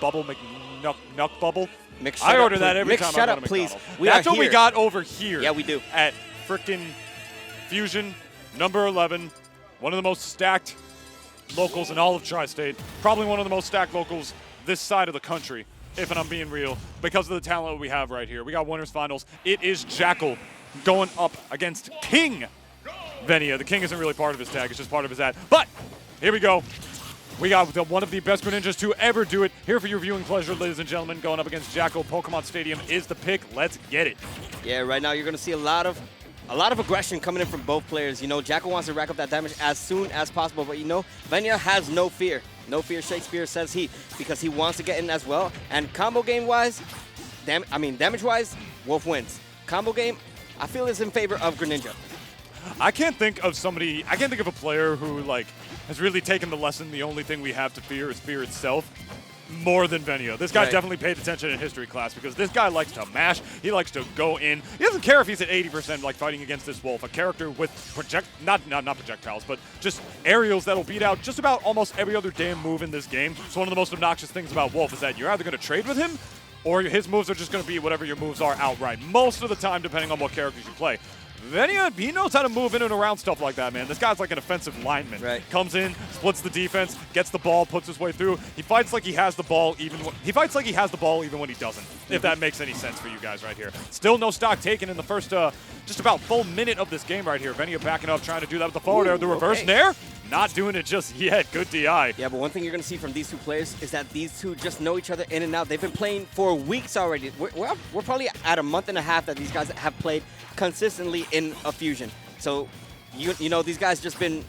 McBubble, McNuck Bubble. I order that every time shut I up, go to please. McDonald's. We That's are what we here. got over here. Yeah, we do. At frickin' Fusion, number 11. One of the most stacked locals in all of Tri-State. Probably one of the most stacked locals this side of the country, if I'm being real, because of the talent we have right here. We got winners finals. It is Jakal going up against King Venia. The King isn't really part of his tag, it's just part of his ad. But here we go. We got one of the best Greninjas to ever do it. Here for your viewing pleasure, ladies and gentlemen, going up against Jakal. Pokemon Stadium is the pick. Let's get it. Yeah, right now you're going to see a lot of aggression coming in from both players. You know, Jakal wants to rack up that damage as soon as possible, but you know, Venia has no fear. No fear, Shakespeare, says he, because he wants to get in as well. And combo game-wise, damage-wise, Wolf wins. Combo game, I feel is in favor of Greninja. I can't think of a player who, like, has really taken the lesson, the only thing we have to fear is fear itself, more than Venia. This guy definitely paid attention in history class because this guy likes to mash. He likes to go in. He doesn't care if he's at 80% like fighting against this Wolf, a character with not projectiles, but just aerials that'll beat out just about almost every other damn move in this game. So one of the most obnoxious things about Wolf is that you're either going to trade with him or his moves are just going to be whatever your moves are outright, most of the time depending on what characters you play. Venia, he knows how to move in and around stuff like that, man. This guy's like an offensive lineman. Right. Comes in, splits the defense, gets the ball, puts his way through. He fights like he has the ball even when he doesn't. If that makes any sense for you guys right here. Still no stock taken in the first just about full minute of this game right here. Venia backing up, trying to do that with the forward air, the reverse nair. Not doing it just yet. Good DI. Yeah, but one thing you're going to see from these two players is that these two just know each other in and out. They've been playing for weeks already. We're probably at a month and a half that these guys have played consistently in a fusion. So, you know, these guys just been,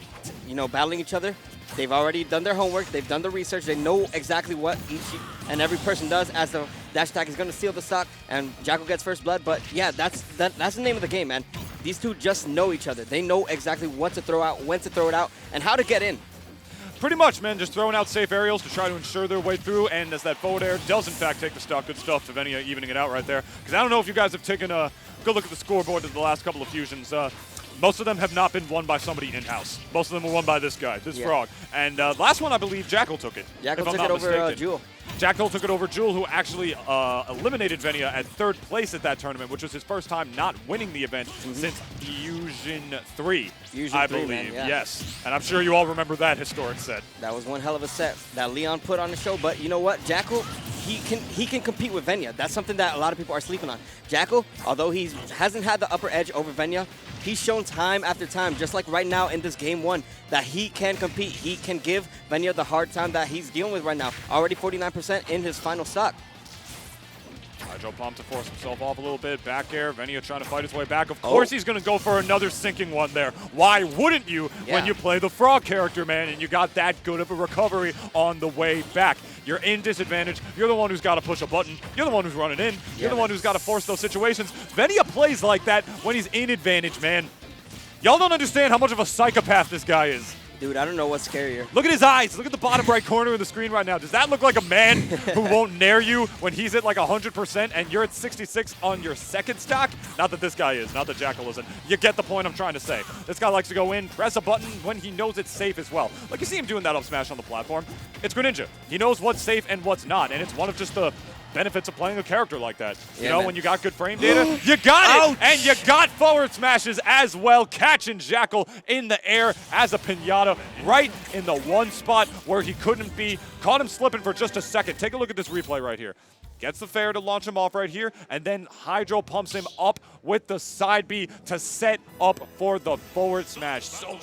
you know, battling each other. They've already done their homework. They've done the research. They know exactly what each and every person does as the dash attack is going to steal the stock and Jakal gets first blood. But, yeah, that's the name of the game, man. These two just know each other. They know exactly what to throw out, when to throw it out, and how to get in. Pretty much, man, just throwing out safe aerials to try to ensure their way through, and as that forward air does, in fact, take the stock, good stuff to Venia evening it out right there. Because I don't know if you guys have taken a good look at the scoreboard of the last couple of fusions. Most of them have not been won by somebody in-house. Most of them were won by this guy, this frog. And last one, I believe, Jakal took it. Jakal took it over Jewel. Jakal took it over Jewel, who actually eliminated Venia at 3rd place at that tournament, which was his first time not winning the event since Fusion 3, I believe. Man, yeah. Yes. And I'm sure you all remember that historic set. That was one hell of a set that Leon put on the show. But you know what? Jakal, he can compete with Venia. That's something that a lot of people are sleeping on. Jakal, although he hasn't had the upper edge over Venia, he's shown time after time, just like right now in this game 1, that he can compete. He can give Venia the hard time that he's dealing with right now. Already 49% in his final stock. Hydro Pump to force himself off a little bit. Back air. Venia trying to fight his way back. Of course he's going to go for another sinking one there. Why wouldn't you when you play the frog character, man, and you got that good of a recovery on the way back? You're in disadvantage. You're the one who's got to push a button. You're the one who's running in. You're the one who's got to force those situations. Venia plays like that when he's in advantage, man. Y'all don't understand how much of a psychopath this guy is. Dude, I don't know what's scarier. Look at his eyes. Look at the bottom right corner of the screen right now. Does that look like a man who won't nair you when he's at like 100% and you're at 66 on your second stock? Not that this guy is. Not that Jakal isn't. You get the point I'm trying to say. This guy likes to go in, press a button when he knows it's safe as well. Like you see him doing that up smash on the platform. It's Greninja. He knows what's safe and what's not, and it's one of just the benefits of playing a character like that. You know, when you got good frame data, you got it! And you got forward smashes as well, catching Jakal in the air as a pinata right in the one spot where he couldn't be. Caught him slipping for just a second. Take a look at this replay right here. Gets the fair to launch him off right here, and then Hydro pumps him up with the side B to set up for the forward smash. So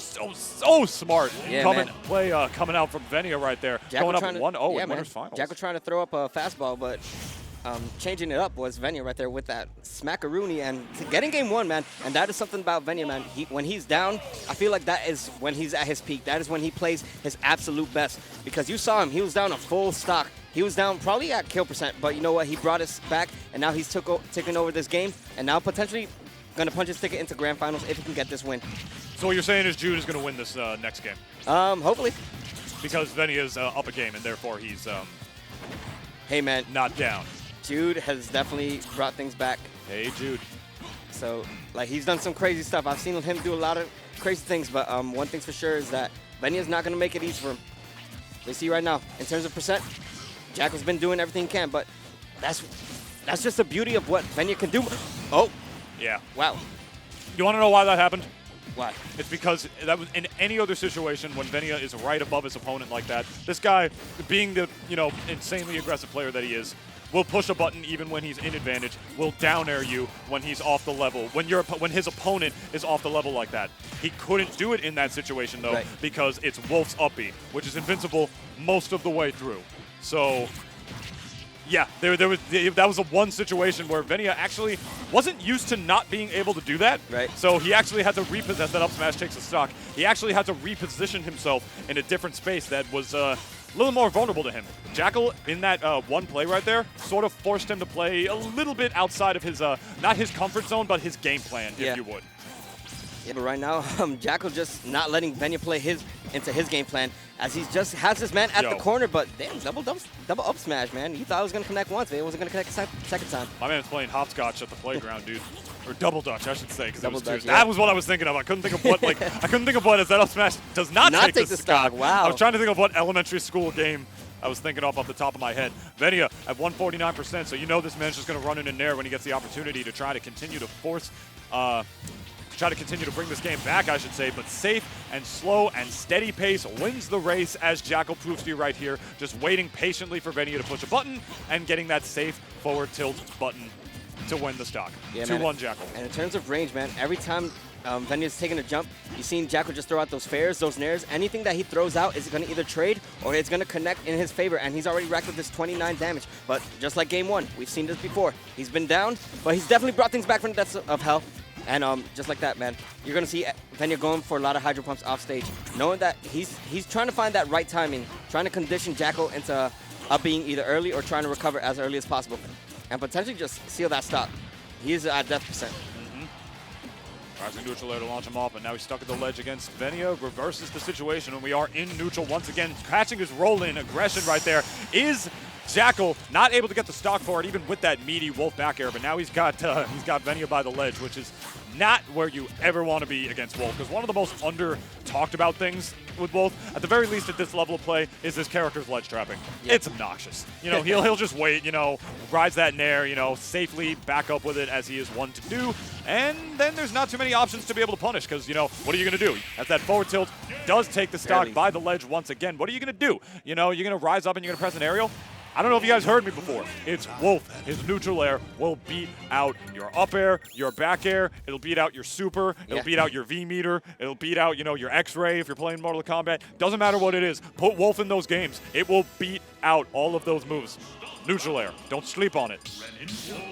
smart. Coming out from Venia right there. Jakal going up 1-0 in winners finals. Jakal trying to throw up a fastball, but changing it up was Venia right there with that smackaroony and getting game 1, man. And that is something about Venia, man. When he's down, I feel like that is when he's at his peak. That is when he plays his absolute best. Because you saw him, he was down a full stock. He was down probably at kill percent, but you know what? He brought us back, and now he's taking over this game, and now potentially going to punch his ticket into grand finals if he can get this win. So what you're saying is Jude is going to win this next game? Hopefully. Because Venia is up a game, and therefore he's hey, man, not down. Jude has definitely brought things back. Hey, Jude. So, like, he's done some crazy stuff. I've seen him do a lot of crazy things, but one thing's for sure is that Venia's not going to make it easy for him. We see right now, in terms of percent, Jakal's been doing everything he can, but that's just the beauty of what Venia can do. Oh, Yeah. wow. You want to know why that happened? Why? It's because that was in any other situation when Venia is right above his opponent like that. This guy, being the insanely aggressive player that he is, will push a button even when he's in advantage. Will down air you when he's off the level. When his opponent is off the level like that. He couldn't do it in that situation though because it's Wolf's up B, which is invincible most of the way through. So. Yeah, that was a one situation where Venia actually wasn't used to not being able to do that. Right. So he actually had to repossess that up smash takes a stock. He actually had to reposition himself in a different space that was a little more vulnerable to him. Jakal, in that one play right there, sort of forced him to play a little bit outside of his, not his comfort zone, but his game plan, if you would. Yeah, but right now, Jakal just not letting Venia play into his game plan as he just has this man at the corner, but damn, double up smash, man. You thought it was going to connect once, but it wasn't going to connect a second time. My man's playing hopscotch at the playground, dude. Or double dutch, I should say, because it was Dutch, that was what I was thinking of. I couldn't think of what, I couldn't think of what as that up smash does not take the stock. Wow. I was trying to think of what elementary school game I was thinking off the top of my head. Venia at 149%, so you know this man's just going to run in there when he gets the opportunity to try to continue to force, try to continue to bring this game back, I should say, but safe and slow and steady pace wins the race, as Jakal proves to you right here, just waiting patiently for Venia to push a button and getting that safe forward tilt button to win the stock. 2-1 Jakal. And in terms of range, man, every time Venia's taking a jump, you've seen Jakal just throw out those fairs, those nairs. Anything that he throws out is going to either trade or it's going to connect in his favor, and he's already racked with this 29 damage. But just like game one, we've seen this before. He's been down, but he's definitely brought things back from the depths of hell. And just like that, man, you're going to see Venia going for a lot of hydro pumps off stage, knowing that he's trying to find that right timing, trying to condition Jakal into being either early or trying to recover as early as possible, and potentially just seal that stock. He is at death percent. Rising neutral air to launch him off, and now he's stuck at the ledge against Venia. Reverses the situation, and we are in neutral once again. Catching his roll-in aggression right there is Jakal, not able to get the stock for it, even with that meaty Wolf back air, but now he's got Venia by the ledge, which is not where you ever want to be against Wolf, because one of the most under-talked about things with Wolf, at the very least at this level of play, is his character's ledge trapping. Yep. It's obnoxious. He'll just wait, rides that nair, safely back up with it as he is one to do, and then there's not too many options to be able to punish, because, what are you going to do? As that forward tilt does take the stock by the ledge once again, what are you going to do? You're going to rise up and you're going to press an aerial? I don't know if you guys heard me before. It's Wolf. His neutral air will beat out your up air, your back air. It'll beat out your super. It'll beat out your V meter. It'll beat out, your X-ray if you're playing Mortal Kombat. Doesn't matter what it is. Put Wolf in those games. It will beat out all of those moves. Neutral air. Don't sleep on it.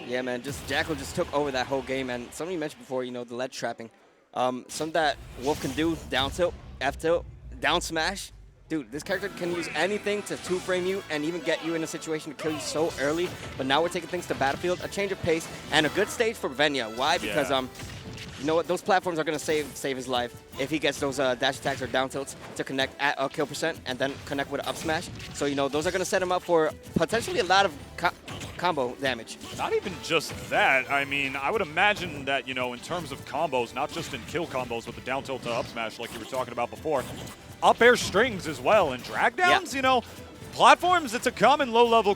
Yeah, man. Jakal just took over that whole game, and somebody mentioned before, the ledge trapping. Something that Wolf can do: down tilt, F tilt, down smash. Dude, this character can use anything to two-frame you and even get you in a situation to kill you so early. But now we're taking things to Battlefield, a change of pace, and a good stage for Venia. Why? Because, you know what? Those platforms are going to save his life if he gets those dash attacks or down tilts to connect at a kill percent and then connect with an up smash. So, those are going to set him up for potentially a lot of combo damage. Not even just that. I mean, I would imagine that, in terms of combos, not just in kill combos with the down tilt to up smash like you were talking about before, up air strings as well, and drag downs, platforms, it's a common low-level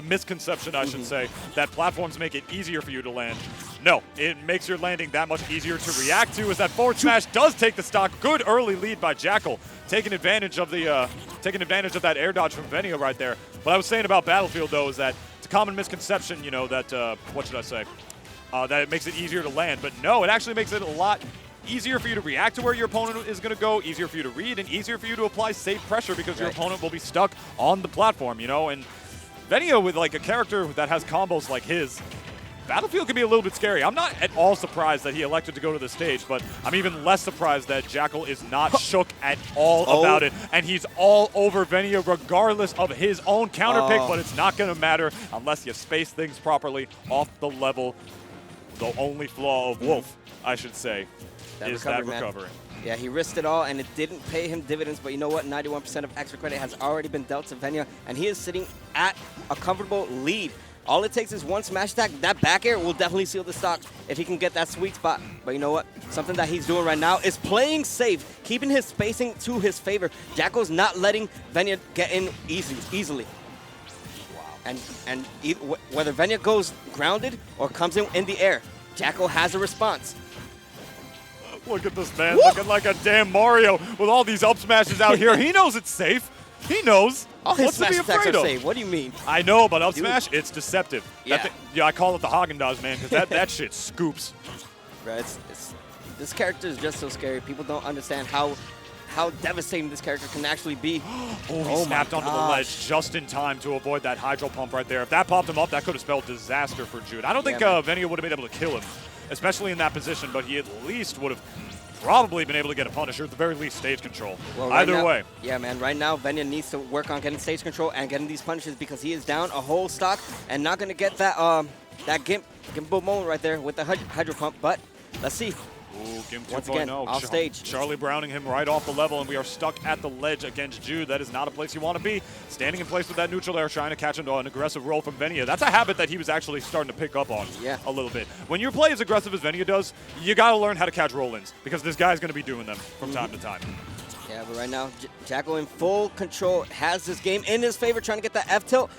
misconception, I should say, that platforms make it easier for you to land. No, it makes your landing that much easier to react to, as that forward smash does take the stock. Good early lead by Jakal, taking advantage of that air dodge from Venia right there. What I was saying about Battlefield, though, is that it's a common misconception, that, what should I say, that it makes it easier to land. But no, it actually makes it a lot easier for you to react to where your opponent is going to go, easier for you to read, and easier for you to apply safe pressure because your opponent will be stuck on the platform, And Venia, with a character that has combos like his, Battlefield can be a little bit scary. I'm not at all surprised that he elected to go to the stage, but I'm even less surprised that Jakal is not shook at all about it, and he's all over Venia regardless of his own counter pick, but it's not going to matter unless you space things properly off the level. The only flaw of Wolf, I should say, is that recovery. Yeah, he risked it all, and it didn't pay him dividends, but you know what? 91% of extra credit has already been dealt to Venia, and he is sitting at a comfortable lead. All it takes is one smash attack. That back air will definitely seal the stock if he can get that sweet spot. But you know what? Something that he's doing right now is playing safe, keeping his spacing to his favor. Jakal's not letting Venia get in easily. Whether Venia goes grounded or comes in the air, Jakal has a response. Look at this man looking like a damn Mario with all these up smashes out here. He knows it's safe. He knows. All his What's to be smash attacks afraid are of? safe. What do you mean? I know, but up Dude. smash, it's deceptive. Yeah. Yeah, I call it the Haagen-Dazs, man, because that shit scoops. Bro, this character is just so scary. People don't understand how devastating this character can actually be. Oh, he snapped onto the gosh. ledge just in time to avoid that hydro pump right there. If that popped him up, that could have spelled disaster for Jude. I don't think man. Venia would have been able to kill him, especially in that position, but he at least would have probably been able to get a punish, or at the very least stage control. Well, right Either now, way. Yeah, man. Right now, Venia needs to work on getting stage control and getting these punishes because he is down a whole stock and not going to get that Gimbal moment right there with the hydro pump. But let's see. Ooh, Gim 2.0. Once again, off stage. Charlie Browning him right off the level, and we are stuck at the ledge against Jude. That is not a place you want to be. Standing in place with that neutral air, trying to catch into an aggressive roll from Venia. That's a habit that he was actually starting to pick up on a little bit. When you play as aggressive as Venia does, you got to learn how to catch roll-ins, because this guy's going to be doing them from time to time. Yeah, but right now, Jakal in full control has this game in his favor, trying to get that F-tilt.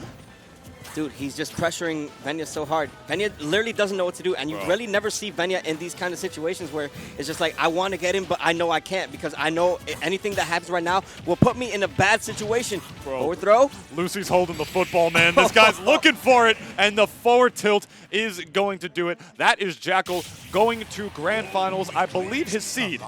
Dude, he's just pressuring Venia so hard. Venia literally doesn't know what to do, and you really never see Venia in these kind of situations where it's just like, I want to get him, but I know I can't because I know anything that happens right now will put me in a bad situation. Forward throw. Lucy's holding the football, man. This guy's looking for it, and the forward tilt is going to do it. That is Jakal going to Grand Finals. I believe his seed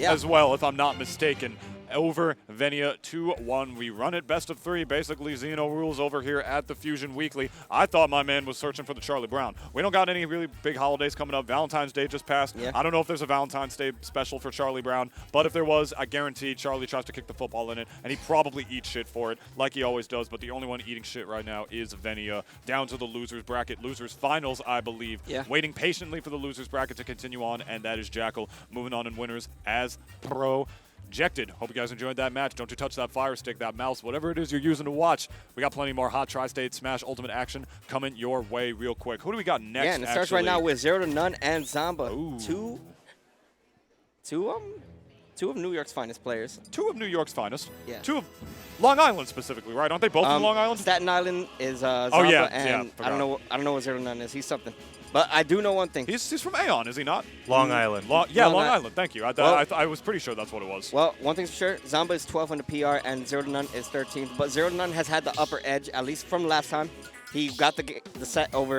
as well, if I'm not mistaken. Over Venia 2-1. We run it best of 3, basically Xeno rules over here at the Fusion Weekly. I thought my man was searching for the Charlie Brown. We don't got any really big holidays coming up. Valentine's Day just passed. I don't know if there's a Valentine's Day special for Charlie Brown, but if there was, I guarantee Charlie tries to kick the football in it, and he probably eats shit for it, like he always does, but the only one eating shit right now is Venia. Down to the losers bracket. Losers finals, I believe. Waiting patiently for the losers bracket to continue on, and that is Jakal moving on in winners as projected. Hope you guys enjoyed that match. Don't you touch that fire stick, that mouse, whatever it is you're using to watch. We got plenty more hot Tri-State Smash Ultimate action coming your way real quick. Who do we got next? Yeah, and it starts right now with 0 to None and Zamba. Ooh. Two of New York's finest players. 2 of New York's finest. Yeah. 2 of Long Island specifically, right? Aren't they both from Long Island? Staten Island is Zamba, and I don't know what 0 to None is. He's something. But I do know one thing. He's from Aeon, is he not? Long Island. Long Island. Thank you. I was pretty sure that's what it was. Well, one thing's for sure, Zamba is 12 on the PR, and 0 to None is 13th. But 0 to None has had the upper edge, at least from last time. He got the set over